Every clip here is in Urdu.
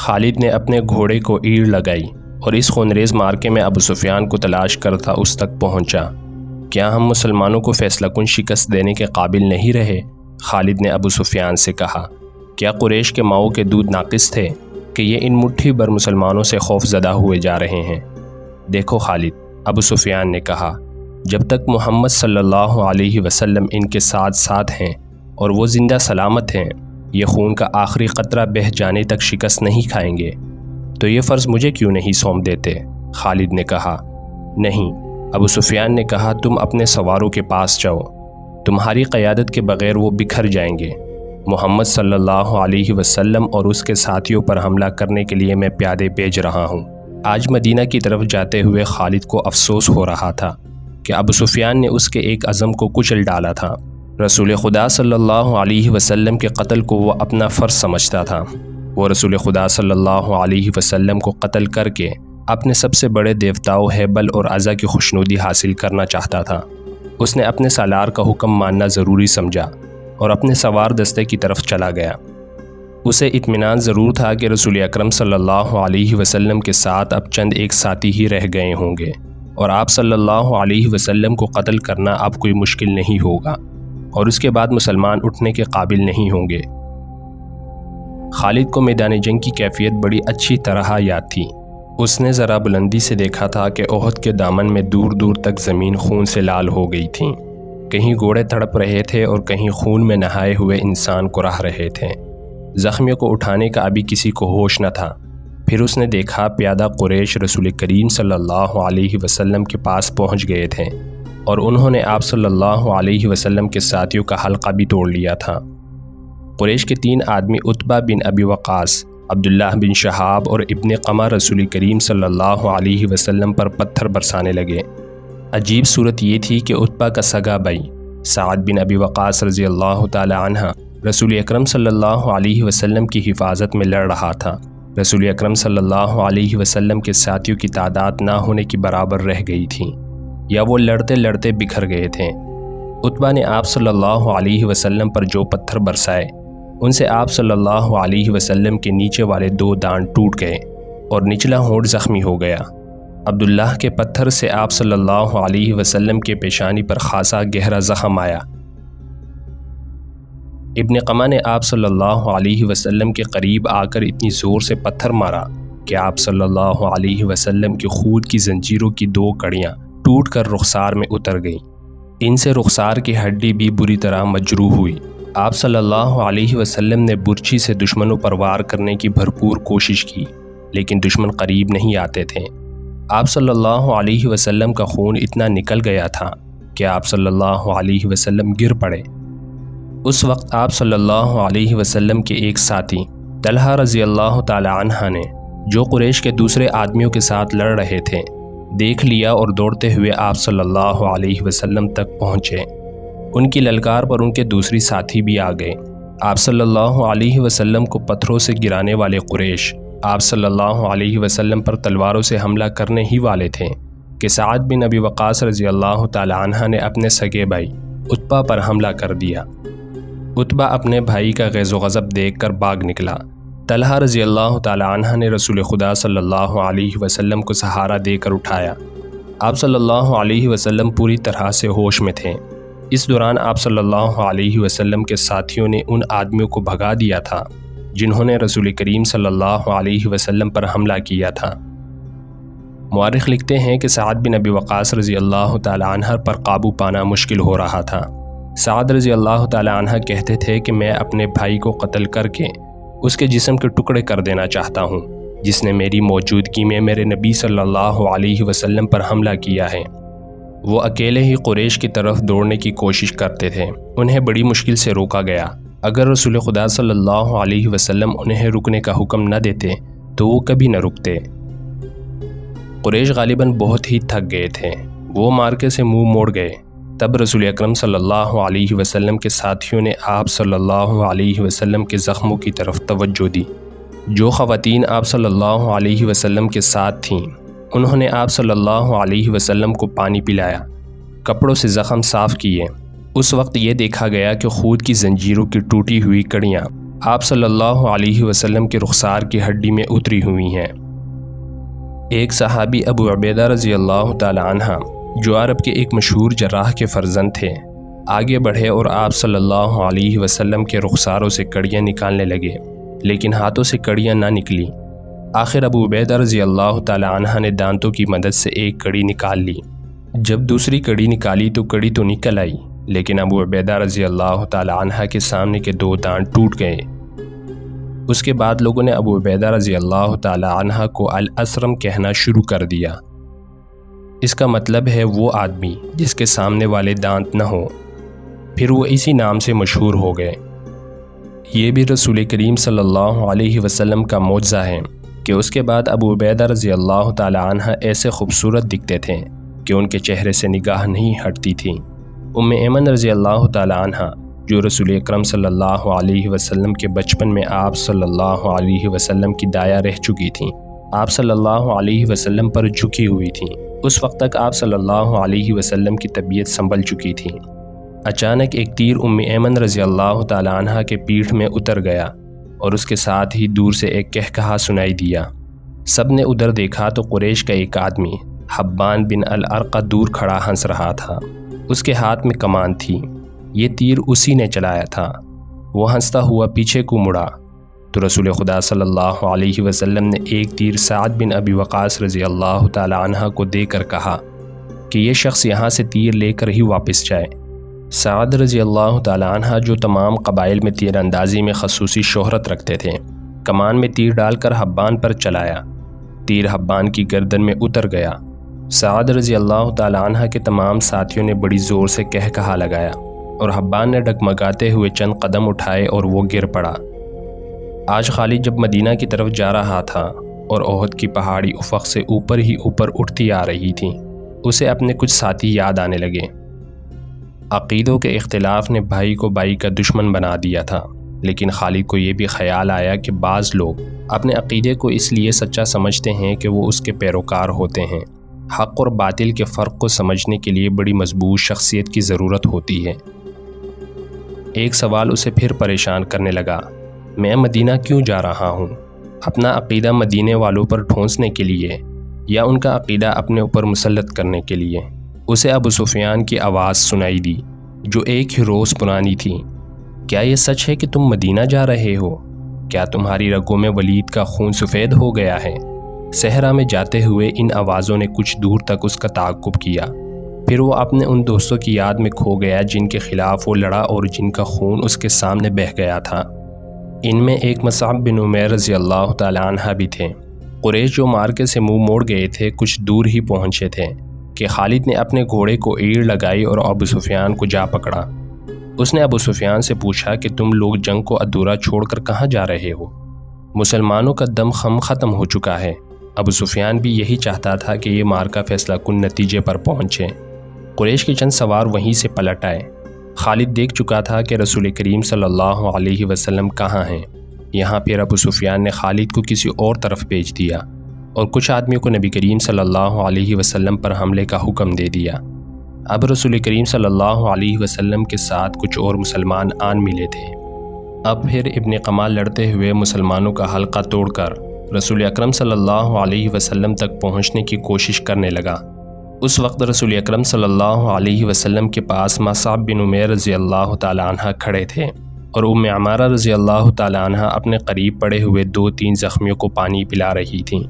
خالد نے اپنے گھوڑے کو ایڑ لگائی اور اس خونریز مارکے میں ابو سفیان کو تلاش کرتا اس تک پہنچا۔ کیا ہم مسلمانوں کو فیصلہ کن شکست دینے کے قابل نہیں رہے؟ خالد نے ابو سفیان سے کہا۔ کیا قریش کے ماؤں کے دودھ ناقص تھے کہ یہ ان مٹھی بھر مسلمانوں سے خوف زدہ ہوئے جا رہے ہیں؟ دیکھو خالد، ابو سفیان نے کہا، جب تک محمد صلی اللہ علیہ وسلم ان کے ساتھ ساتھ ہیں اور وہ زندہ سلامت ہیں، یہ خون کا آخری قطرہ بہہ جانے تک شکست نہیں کھائیں گے۔ تو یہ فرض مجھے کیوں نہیں سونپ دیتے؟ خالد نے کہا۔ نہیں، ابو سفیان نے کہا، تم اپنے سواروں کے پاس جاؤ، تمہاری قیادت کے بغیر وہ بکھر جائیں گے۔ محمد صلی اللہ علیہ وسلم اور اس کے ساتھیوں پر حملہ کرنے کے لیے میں پیادے بھیج رہا ہوں۔ آج مدینہ کی طرف جاتے ہوئے خالد کو افسوس ہو رہا تھا کہ ابو سفیان نے اس کے ایک عزم کو کچل ڈالا تھا۔ رسول خدا صلی اللہ علیہ وسلم کے قتل کو وہ اپنا فرض سمجھتا تھا۔ وہ رسول خدا صلی اللہ علیہ وسلم کو قتل کر کے اپنے سب سے بڑے دیوتاؤں ہیبل اور عزا کی خوشنودی حاصل کرنا چاہتا تھا۔ اس نے اپنے سالار کا حکم ماننا ضروری سمجھا اور اپنے سوار دستے کی طرف چلا گیا۔ اسے اطمینان ضرور تھا کہ رسول اکرم صلی اللہ علیہ وسلم کے ساتھ اب چند ایک ساتھی ہی رہ گئے ہوں گے اور آپ صلی اللہ علیہ وسلم کو قتل کرنا اب کوئی مشکل نہیں ہوگا اور اس کے بعد مسلمان اٹھنے کے قابل نہیں ہوں گے۔ خالد کو میدان جنگ کی کیفیت بڑی اچھی طرح یاد تھی۔ اس نے ذرا بلندی سے دیکھا تھا کہ احد کے دامن میں دور دور تک زمین خون سے لال ہو گئی تھی۔ کہیں گھوڑے تڑپ رہے تھے اور کہیں خون میں نہائے ہوئے انسان کو رہ رہے تھے۔ زخمیوں کو اٹھانے کا ابھی کسی کو ہوش نہ تھا۔ پھر اس نے دیکھا پیادہ قریش رسول کریم صلی اللہ علیہ وسلم کے پاس پہنچ گئے تھے اور انہوں نے آپ صلی اللہ علیہ وسلم کے ساتھیوں کا حلقہ بھی توڑ لیا تھا۔ قریش کے 3 آدمی عتبہ بن ابی وقاص، عبداللہ بن شہاب اور ابن قمہ رسول کریم صلی اللہ علیہ وسلم پر پتھر برسانے لگے۔ عجیب صورت یہ تھی کہ عتبہ کا سگا بھائی سعد بن ابی وقاص رضی اللہ تعالی عنہ رسول اکرم صلی اللہ علیہ وسلم کی حفاظت میں لڑ رہا تھا۔ رسول اکرم صلی اللہ علیہ وسلم کے ساتھیوں کی تعداد نہ ہونے کی برابر رہ گئی تھی یا وہ لڑتے لڑتے بکھر گئے تھے۔ عتبہ نے آپ صلی اللہ علیہ وسلم پر جو پتھر برسائے ان سے آپ صلی اللہ علیہ وسلم کے نیچے والے 2 دانت ٹوٹ گئے اور نچلا ہونٹ زخمی ہو گیا۔ عبداللہ کے پتھر سے آپ صلی اللہ علیہ وسلم کے پیشانی پر خاصا گہرا زخم آیا۔ ابن قمہ نے آپ صلی اللہ علیہ وسلم کے قریب آ کر اتنی زور سے پتھر مارا کہ آپ صلی اللہ علیہ وسلم کی خود کی زنجیروں کی 2 کڑیاں ٹوٹ کر رخسار میں اتر گئیں۔ ان سے رخسار کی ہڈی بھی بری طرح مجروح ہوئی۔ آپ صلی اللہ علیہ وسلم نے برچھی سے دشمنوں پر وار کرنے کی بھرپور کوشش کی لیکن دشمن قریب نہیں آتے تھے۔ آپ صلی اللہ علیہ وسلم کا خون اتنا نکل گیا تھا کہ آپ صلی اللہ علیہ وسلم گر پڑے۔ اس وقت آپ صلی اللہ علیہ وسلم کے ایک ساتھی طلحہ رضی اللہ تعالی عنہ نے، جو قریش کے دوسرے آدمیوں کے ساتھ لڑ رہے تھے، دیکھ لیا اور دوڑتے ہوئے آپ صلی اللہ علیہ وسلم تک پہنچے۔ ان کی للکار پر ان کے دوسری ساتھی بھی آ گئے۔ آپ صلی اللہ علیہ وسلم کو پتھروں سے گرانے والے قریش آپ صلی اللہ علیہ وسلم پر تلواروں سے حملہ کرنے ہی والے تھے کہ سعد بن ابی وقاص رضی اللہ تعالی عنہ نے اپنے سگے بھائی عتبہ پر حملہ کر دیا۔ عتبہ اپنے بھائی کا غیظ و غضب دیکھ کر بھاگ نکلا۔ طلحہ رضی اللہ تعالی عنہ نے رسول خدا صلی اللہ علیہ وسلم کو سہارا دے کر اٹھایا۔ آپ صلی اللہ علیہ وسلم پوری طرح سے ہوش میں تھے۔ اس دوران آپ صلی اللہ علیہ وسلم کے ساتھیوں نے ان آدمیوں کو بھگا دیا تھا جنہوں نے رسول کریم صلی اللہ علیہ وسلم پر حملہ کیا تھا۔ مورخ لکھتے ہیں کہ سعد بن ابی وقاص رضی اللہ تعالی عنہ پر قابو پانا مشکل ہو رہا تھا۔ سعد رضی اللہ تعالی عنہ کہتے تھے کہ میں اپنے بھائی کو قتل کر کے اس کے جسم کے ٹکڑے کر دینا چاہتا ہوں جس نے میری موجودگی میں میرے نبی صلی اللہ علیہ وسلم پر حملہ کیا ہے۔ وہ اکیلے ہی قریش کی طرف دوڑنے کی کوشش کرتے تھے۔ انہیں بڑی مشکل سے روکا گیا۔ اگر رسول خدا صلی اللہ علیہ وسلم انہیں رکنے کا حکم نہ دیتے تو وہ کبھی نہ رکتے۔ قریش غالباً بہت ہی تھک گئے تھے۔ وہ مارکے سے منہ موڑ گئے۔ تب رسول اکرم صلی اللہ علیہ وسلم کے ساتھیوں نے آپ صلی اللہ علیہ وسلم کے زخموں کی طرف توجہ دی۔ جو خواتین آپ صلی اللہ علیہ وسلم کے ساتھ تھیں انہوں نے آپ صلی اللہ علیہ وسلم کو پانی پلایا، کپڑوں سے زخم صاف کیے۔ اس وقت یہ دیکھا گیا کہ خود کی زنجیروں کی ٹوٹی ہوئی کڑیاں آپ صلی اللہ علیہ وسلم کے رخسار کی ہڈی میں اتری ہوئی ہیں۔ ایک صحابی ابو عبیدہ رضی اللہ تعالی عنہ جو عرب کے ایک مشہور جراح کے فرزند تھے، آگے بڑھے اور آپ صلی اللہ علیہ وسلم کے رخساروں سے کڑیاں نکالنے لگے، لیکن ہاتھوں سے کڑیاں نہ نکلی۔ آخر ابو عبیدہ رضی اللہ تعالی عنہ نے دانتوں کی مدد سے ایک کڑی نکال لی۔ جب دوسری کڑی نکالی تو کڑی تو نکل آئی، لیکن ابو عبیدہ رضی اللہ تعالی عنہ کے سامنے کے 2 دانت ٹوٹ گئے۔ اس کے بعد لوگوں نے ابو عبیدہ رضی اللہ تعالی عنہ کو الاسرم کہنا شروع کر دیا۔ اس کا مطلب ہے وہ آدمی جس کے سامنے والے دانت نہ ہوں۔ پھر وہ اسی نام سے مشہور ہو گئے۔ یہ بھی رسول کریم صلی اللہ علیہ وسلم کا معجزہ ہے کہ اس کے بعد ابو عبیدہ رضی اللہ تعالی عنہ ایسے خوبصورت دکھتے تھے کہ ان کے چہرے سے نگاہ نہیں ہٹتی تھی۔ ام ایمن رضی اللہ تعالی عنہ جو رسول اکرم صلی اللہ علیہ وسلم کے بچپن میں آپ صلی اللہ علیہ وسلم کی دایا رہ چکی تھیں، آپ صلی اللہ علیہ وسلم پر جھکی ہوئی تھیں۔ اس وقت تک آپ صلی اللہ علیہ وسلم کی طبیعت سنبھل چکی تھی۔ اچانک ایک تیر ام ایمن رضی اللہ تعالی عنہ کے پیٹھ میں اتر گیا اور اس کے ساتھ ہی دور سے ایک کہکہا سنائی دیا۔ سب نے ادھر دیکھا تو قریش کا ایک آدمی حبان بن الارقہ دور کھڑا ہنس رہا تھا۔ اس کے ہاتھ میں کمان تھی۔ یہ تیر اسی نے چلایا تھا۔ وہ ہنستا ہوا پیچھے کو مڑا تو رسول خدا صلی اللہ علیہ وسلم نے ایک تیر سعد بن ابی وقاص رضی اللہ تعالی عنہ کو دے کر کہا کہ یہ شخص یہاں سے تیر لے کر ہی واپس جائے۔ سعد رضی اللہ تعالی عنہ جو تمام قبائل میں تیر اندازی میں خصوصی شہرت رکھتے تھے، کمان میں تیر ڈال کر حبان پر چلایا۔ تیر حبان کی گردن میں اتر گیا۔ سعد رضی اللہ تعالی عنہ کے تمام ساتھیوں نے بڑی زور سے کہا لگایا اور حبان نے ڈگمگاتے ہوئے چند قدم اٹھائے اور وہ گر پڑا۔ آج خالد جب مدینہ کی طرف جا رہا تھا اور احد کی پہاڑی افق سے اوپر ہی اوپر اٹھتی آ رہی تھی، اسے اپنے کچھ ساتھی یاد آنے لگے۔ عقیدوں کے اختلاف نے بھائی کو بھائی کا دشمن بنا دیا تھا، لیکن خالد کو یہ بھی خیال آیا کہ بعض لوگ اپنے عقیدے کو اس لیے سچا سمجھتے ہیں کہ وہ اس کے پیروکار ہوتے ہیں۔ حق اور باطل کے فرق کو سمجھنے کے لیے بڑی مضبوط شخصیت کی ضرورت ہوتی ہے۔ ایک سوال اسے پھر پریشان کرنے لگا، میں مدینہ کیوں جا رہا ہوں؟ اپنا عقیدہ مدینے والوں پر ٹھونسنے کے لیے یا ان کا عقیدہ اپنے اوپر مسلط کرنے کے لیے؟ اسے ابو سفیان کی آواز سنائی دی جو ایک ہی روز پرانی تھی۔ کیا یہ سچ ہے کہ تم مدینہ جا رہے ہو؟ کیا تمہاری رگوں میں ولید کا خون سفید ہو گیا ہے؟ صحرا میں جاتے ہوئے ان آوازوں نے کچھ دور تک اس کا تعاقب کیا، پھر وہ اپنے ان دوستوں کی یاد میں کھو گیا جن کے خلاف وہ لڑا اور جن کا خون اس کے سامنے بہہ گیا تھا۔ ان میں ایک مصعب بن عمیر رضی اللہ تعالی عنہ بھی تھے۔ قریش جو مارکے سے منہ موڑ گئے تھے کچھ دور ہی پہنچے تھے کہ خالد نے اپنے گھوڑے کو ایڑ لگائی اور ابو سفیان کو جا پکڑا۔ اس نے ابو سفیان سے پوچھا کہ تم لوگ جنگ کو ادھورا چھوڑ کر کہاں جا رہے ہو؟ مسلمانوں کا دم خم ختم ہو چکا ہے۔ ابو سفیان بھی یہی چاہتا تھا کہ یہ مارکا فیصلہ کن نتیجے پر پہنچے۔ قریش کے چند سوار وہیں سے پلٹ آئے۔ خالد دیکھ چکا تھا کہ رسول کریم صلی اللہ علیہ وسلم کہاں ہیں۔ یہاں پھر ابو سفیان نے خالد کو کسی اور طرف بھیج دیا اور کچھ آدمیوں کو نبی کریم صلی اللہ علیہ وسلم پر حملے کا حکم دے دیا۔ اب رسول کریم صلی اللہ علیہ وسلم کے ساتھ کچھ اور مسلمان آن ملے تھے۔ اب پھر ابن قمع لڑتے ہوئے مسلمانوں کا حلقہ توڑ کر رسول اکرم صلی اللہ علیہ وسلم تک پہنچنے کی کوشش کرنے لگا۔ اس وقت رسول اکرم صلی اللہ علیہ وسلم کے پاس مصعب بن عمیر رضی اللہ تعالی عنہ کھڑے تھے اور ام عمارہ رضی اللہ تعالی عنہ اپنے قریب پڑے ہوئے 2-3 زخمیوں کو پانی پلا رہی تھیں۔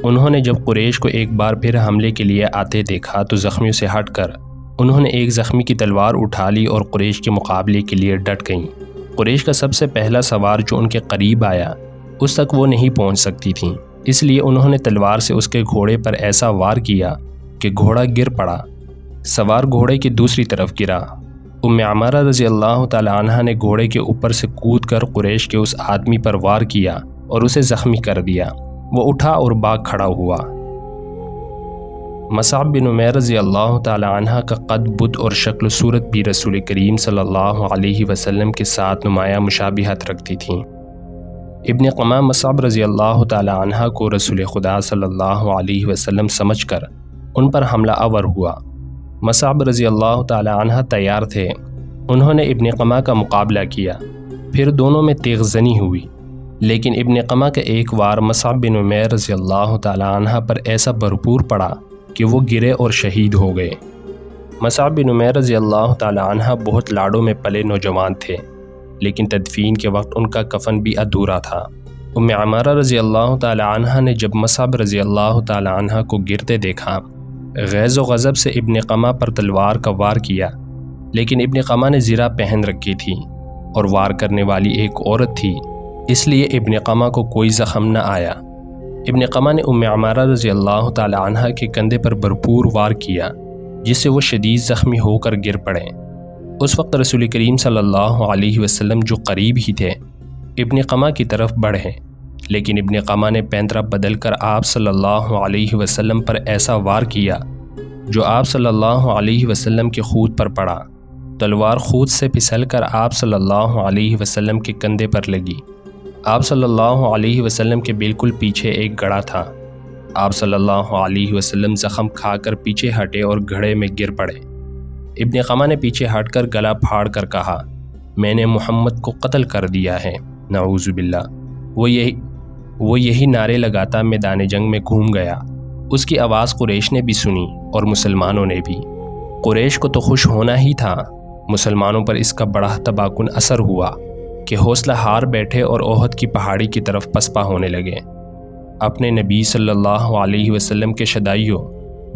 انہوں نے جب قریش کو ایک بار پھر حملے کے لیے آتے دیکھا تو زخمیوں سے ہٹ کر انہوں نے ایک زخمی کی تلوار اٹھا لی اور قریش کے مقابلے کے لیے ڈٹ گئیں۔ قریش کا سب سے پہلا سوار جو ان کے قریب آیا اس تک وہ نہیں پہنچ سکتی تھیں، اس لیے انہوں نے تلوار سے اس کے گھوڑے پر ایسا وار کیا کہ گھوڑا گر پڑا۔ سوار گھوڑے کی دوسری طرف گرا۔ ام عمارہ رضی اللہ تعالی عنہ نے گھوڑے کے اوپر سے کود کر قریش کے اس آدمی پر وار کیا اور اسے زخمی کر دیا۔ وہ اٹھا اور بھاگ کھڑا ہوا۔ مصعب بن عمیر رضی اللہ تعالی عنہ کا قد بد اور شکل و صورت بھی رسول کریم صلی اللہ علیہ وسلم کے ساتھ نمایاں مشابہت رکھتی تھیں۔ ابن قمع مصعب رضی اللہ تعالی عنہ کو رسول خدا صلی اللہ علیہ وسلم سمجھ کر ان پر حملہ آور ہوا۔ مصعب رضی اللہ تعالی عنہ تیار تھے۔ انہوں نے ابن قمع کا مقابلہ کیا پھر دونوں میں تیغ زنی ہوئی، لیکن ابن قمہ کا ایک وار مصعب بن عمیر رضی اللہ تعالیٰ عنہ پر ایسا بھرپور پڑا کہ وہ گرے اور شہید ہو گئے۔ مصعب بن عمیر رضی اللہ تعالیٰ عنہ بہت لاڑوں میں پلے نوجوان تھے، لیکن تدفین کے وقت ان کا کفن بھی ادھورا تھا۔ ام عمارہ رضی اللہ تعالیٰ عنہ نے جب مصعب رضی اللہ تعالیٰ عنہ کو گرتے دیکھا، غیظ و غضب سے ابن قمہ پر تلوار کا وار کیا، لیکن ابن قمہ نے زرہ پہن رکھی تھی اور وار کرنے والی ایک عورت تھی، اس لیے ابن قمہ کو کوئی زخم نہ آیا۔ ابن قمہ نے ام عمارہ رضی اللہ تعالیٰ عنہ کے کندھے پر بھرپور وار کیا، جس سے وہ شدید زخمی ہو کر گر پڑے۔ اس وقت رسول کریم صلی اللہ علیہ وسلم جو قریب ہی تھے، ابن قمہ کی طرف بڑھے، لیکن ابن قمہ نے پینترا بدل کر آپ صلی اللہ علیہ وسلم پر ایسا وار کیا جو آپ صلی اللہ علیہ وسلم کے خود پر پڑا۔ تلوار خود سے پھسل کر آپ صلی اللہ علیہ وسلم کے کندھے پر لگی۔ آپ صلی اللہ علیہ وسلم کے بالکل پیچھے ایک گڑھا تھا۔ آپ صلی اللہ علیہ وسلم زخم کھا کر پیچھے ہٹے اور گھڑے میں گر پڑے۔ ابن قمہ نے پیچھے ہٹ کر گلا پھاڑ کر کہا، میں نے محمد کو قتل کر دیا ہے، نعوذ باللہ۔ وہ یہی نعرے لگاتا میدان جنگ میں گھوم گیا۔ اس کی آواز قریش نے بھی سنی اور مسلمانوں نے بھی۔ قریش کو تو خوش ہونا ہی تھا، مسلمانوں پر اس کا بڑا تباکن اثر ہوا کہ حوصلہ ہار بیٹھے اور احد کی پہاڑی کی طرف پسپا ہونے لگے۔ اپنے نبی صلی اللہ علیہ وسلم کے شدائیوں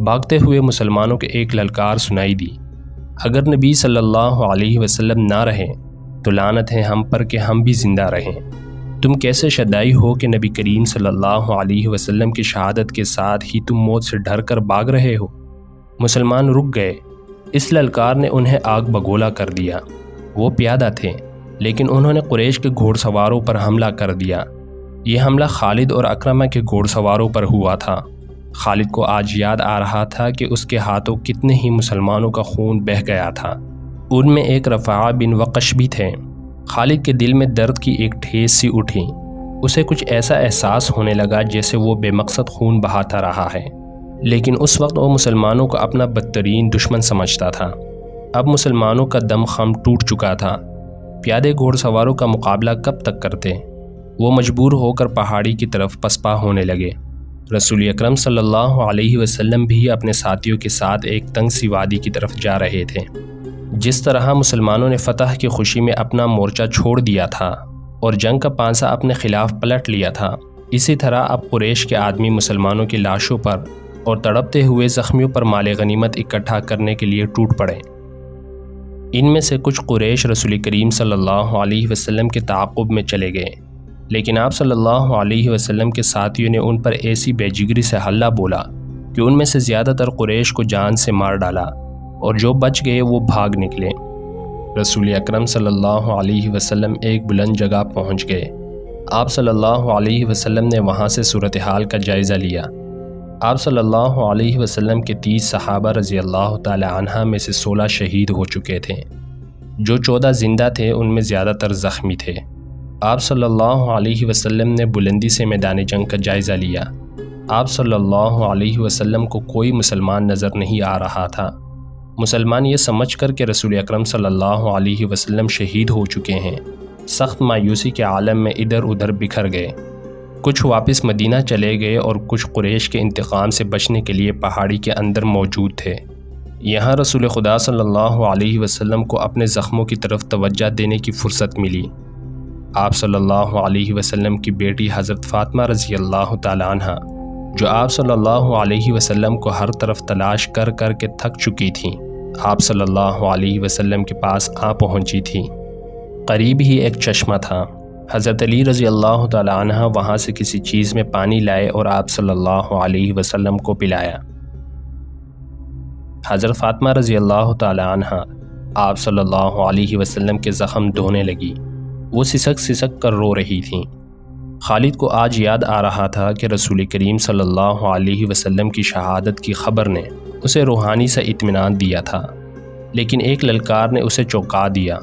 بھاگتے ہوئے مسلمانوں کے ایک للکار سنائی دی، اگر نبی صلی اللہ علیہ وسلم نہ رہے تو لعنت ہے ہم پر کہ ہم بھی زندہ رہیں۔ تم کیسے شدائی ہو کہ نبی کریم صلی اللہ علیہ وسلم کی شہادت کے ساتھ ہی تم موت سے ڈر کر بھاگ رہے ہو؟ مسلمان رک گئے۔ اس للکار نے انہیں آگ بگولا کر دیا۔ وہ پیادہ تھے، لیکن انہوں نے قریش کے گھوڑ سواروں پر حملہ کر دیا۔ یہ حملہ خالد اور اکرمہ کے گھوڑ سواروں پر ہوا تھا۔ خالد کو آج یاد آ رہا تھا کہ اس کے ہاتھوں کتنے ہی مسلمانوں کا خون بہہ گیا تھا۔ ان میں ایک رفاعہ بن وقش بھی تھے۔ خالد کے دل میں درد کی ایک ٹھیس سی اٹھی۔ اسے کچھ ایسا احساس ہونے لگا جیسے وہ بے مقصد خون بہاتا رہا ہے، لیکن اس وقت وہ مسلمانوں کو اپنا بدترین دشمن سمجھتا تھا۔ اب مسلمانوں کا دم خم ٹوٹ چکا تھا۔ پیادے گھوڑ سواروں کا مقابلہ کب تک کرتے؟ وہ مجبور ہو کر پہاڑی کی طرف پسپا ہونے لگے۔ رسول اکرم صلی اللہ علیہ وسلم بھی اپنے ساتھیوں کے ساتھ ایک تنگ سی وادی کی طرف جا رہے تھے۔ جس طرح مسلمانوں نے فتح کی خوشی میں اپنا مورچہ چھوڑ دیا تھا اور جنگ کا پانسا اپنے خلاف پلٹ لیا تھا، اسی طرح اب قریش کے آدمی مسلمانوں کی لاشوں پر اور تڑپتے ہوئے زخمیوں پر مال غنیمت اکٹھا کرنے کے لیے ٹوٹ پڑے۔ ان میں سے کچھ قریش رسول کریم صلی اللہ علیہ وسلم کے تعاقب میں چلے گئے، لیکن آپ صلی اللہ علیہ وسلم کے ساتھیوں نے ان پر ایسی بے جگری سے حملہ بولا کہ ان میں سے زیادہ تر قریش کو جان سے مار ڈالا، اور جو بچ گئے وہ بھاگ نکلے۔ رسول اکرم صلی اللہ علیہ وسلم ایک بلند جگہ پہنچ گئے۔ آپ صلی اللہ علیہ وسلم نے وہاں سے صورتحال کا جائزہ لیا۔ آپ صلی اللہ علیہ وسلم کے 30 صحابہ رضی اللہ تعالی عنہ میں سے 16 شہید ہو چکے تھے۔ جو 14 زندہ تھے ان میں زیادہ تر زخمی تھے۔ آپ صلی اللہ علیہ وسلم نے بلندی سے میدان جنگ کا جائزہ لیا۔ آپ صلی اللہ علیہ وسلم کو کوئی مسلمان نظر نہیں آ رہا تھا۔ مسلمان یہ سمجھ کر کہ رسول اکرم صلی اللہ علیہ وسلم شہید ہو چکے ہیں، سخت مایوسی کے عالم میں ادھر ادھر بکھر گئے۔ کچھ واپس مدینہ چلے گئے اور کچھ قریش کے انتقام سے بچنے کے لیے پہاڑی کے اندر موجود تھے۔ یہاں رسول خدا صلی اللہ علیہ وسلم کو اپنے زخموں کی طرف توجہ دینے کی فرصت ملی۔ آپ صلی اللہ علیہ وسلم کی بیٹی حضرت فاطمہ رضی اللہ تعالی عنہ، جو آپ صلی اللہ علیہ وسلم کو ہر طرف تلاش کر کر کے تھک چکی تھیں، آپ صلی اللہ علیہ وسلم کے پاس آ پہنچی تھی۔ قریب ہی ایک چشمہ تھا۔ حضرت علی رضی اللہ تعالی عنہ وہاں سے کسی چیز میں پانی لائے اور آپ صلی اللہ علیہ وسلم کو پلایا۔ حضرت فاطمہ رضی اللہ تعالی عنہ آپ صلی اللہ علیہ وسلم کے زخم دھونے لگی۔ وہ سسک سسک کر رو رہی تھیں۔ خالد کو آج یاد آ رہا تھا کہ رسول کریم صلی اللہ علیہ وسلم کی شہادت کی خبر نے اسے روحانی سے اطمینان دیا تھا، لیکن ایک للکار نے اسے چونکا دیا۔